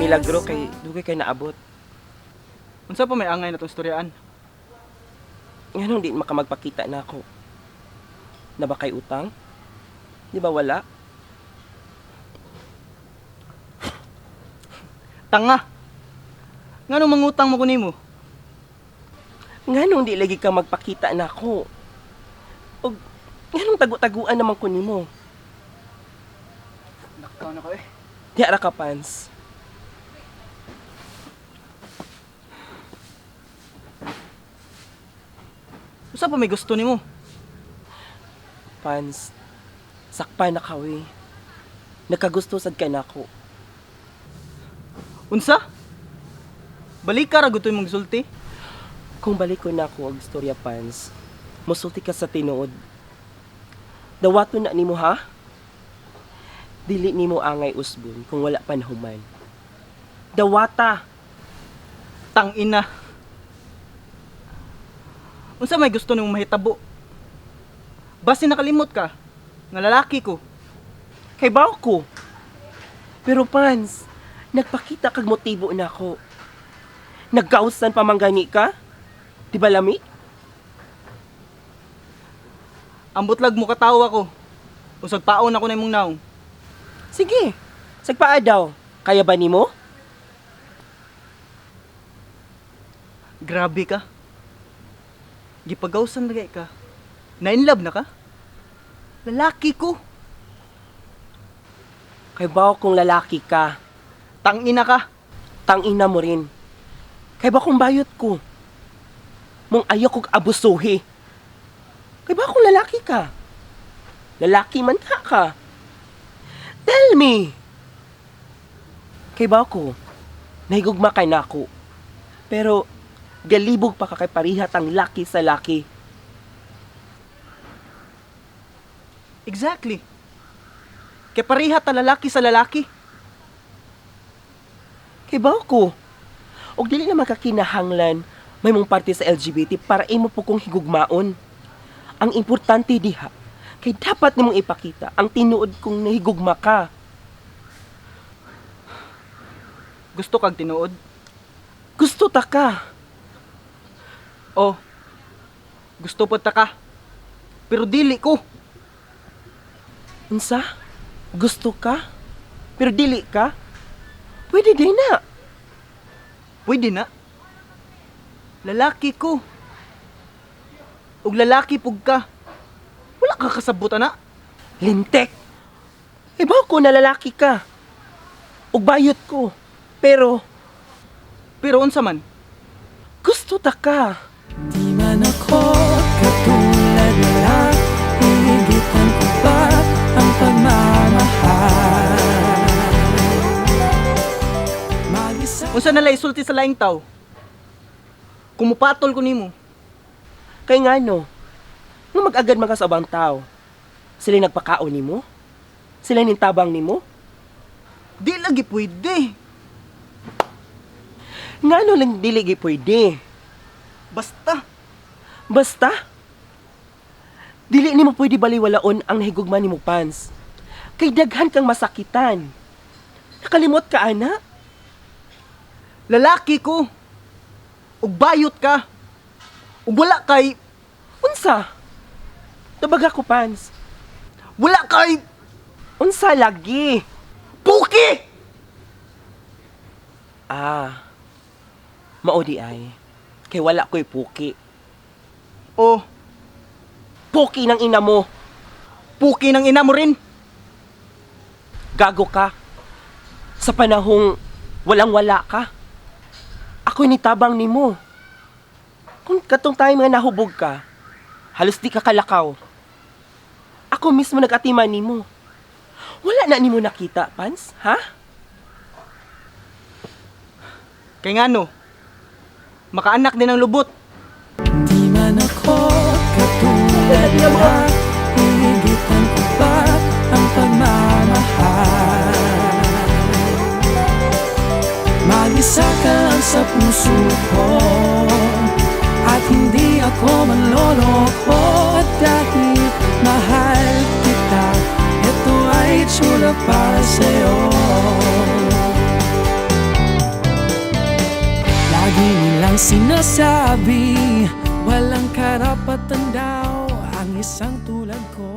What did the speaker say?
milagro kay dugay kay naabot. Unsa pa may angay na tong storyaan? Nganong di makamagpakita na ako? Na ba kay utang? Di ba wala? Tanga. Nganong mangutang mo kunimo? Nganong di lagi ka magpakita na ako? O nganong tagu-taguan naman ko nimo? Nakataw na ko eh. Di ara ka pans. Unsa pa may gusto nimo? Pans. Sakpan na kawi. Nakagusto sad ka na ako. Unsa? Balik ka ra gutoy mong sulti? Kung balik ko na ako ang istorya pans, musulti ka sa tinuod. Dawaton na nimo ha? Dili nimo angay usbon kung wala panahuman. Dawata. Tangina. Unsa may gusto nimo mahitabo? Basi nakalimot ka nga lalaki ko. Kay baw ko. Pero pans, nagpakita kag motibo na ako. Nagkausan pa manggani ka? Di ba lami? Ambot lag mo katawa ko. Usag paon ako na imong naong. Sige, sagpaa daw. Kaya ba nimo? Grabe ka. Gipagawsan lagay ka. Na-inlove na ka? Lalaki ko. Kay baw kung lalaki ka, Tangina ka. tangina mo rin. Kay ba kung bayot ko? Mong ayaw kong abusuhi. Kay ba kung lalaki ka? Lalaki man ka. Tell me. Kay ba ko? Nahigugma kay nako. Pero galibog pa ka kay parihat ang laki sa laki. Exactly. Kay pareha ta lalaki sa lalaki. Kay ba ko? Og dili na makakinahanglan may mong parte sa LGBT para imo po kong higugmaon. Ang importante diha, kay dapat nimong ipakita ang tinuod kong nahigugma ka. Gusto kag tinuod? Gusto ta ka. Oh. Gusto pa ta ka. Pero dili ko. Unsa? Gusto ka? Pero dili ka? Pwede din na. Pwede na. Lalaki ko. Ug lalaki pug ka. Wala ka kasabutan na. Lintek. Ibaw ko na lalaki ka. Ug bayot ko. Pero Pero unsa man? gusto ta ka. Di man ako katulad nila, hihigitan ko pa ang pagmamahal. Mag-isa Unsa na lay sulti sa laing taw? Kumupatol ko nimo. Kay nga no, nung mag-agad mga sa abang tao, sila nagpakaon nimo? Sila nintabang nimo? Di lagi pwede. Nga no lang diligi pwede. Basta. Basta, dili nimo pwede baliwalaon ang nahigugma nimo pans. Kay daghan kang masakitan. Nakalimot ka, ana? Lalaki ko. Ug bayot ka. Ug wala kay Unsa? Tabaga ko, pans. wala kay Unsa lagi? puki. Maudi ay. Kay wala ko'y puki. Oh, Puki ng ina mo. puki ng ina mo rin. Gago ka. Sa panahong walang-wala ka. Ako'y nitabang nimo. Kung katong tayo nga nahubog ka, halos di ka kalakaw. Ako mismo nag-atiman nimo. Wala na nimo nakita, Pans, ha? Kay ngano? Makaanak din ang lubot. di man ako katulad nila, hihigitan ko pa ang pagmamahal. Mag-isa ka lang sa puso ko, at hindi ako manloloko. At dahil mahal kita, ito ay itsura para sa'yo. Ang sinasabi, walang karapatan daw ang isang tulad ko.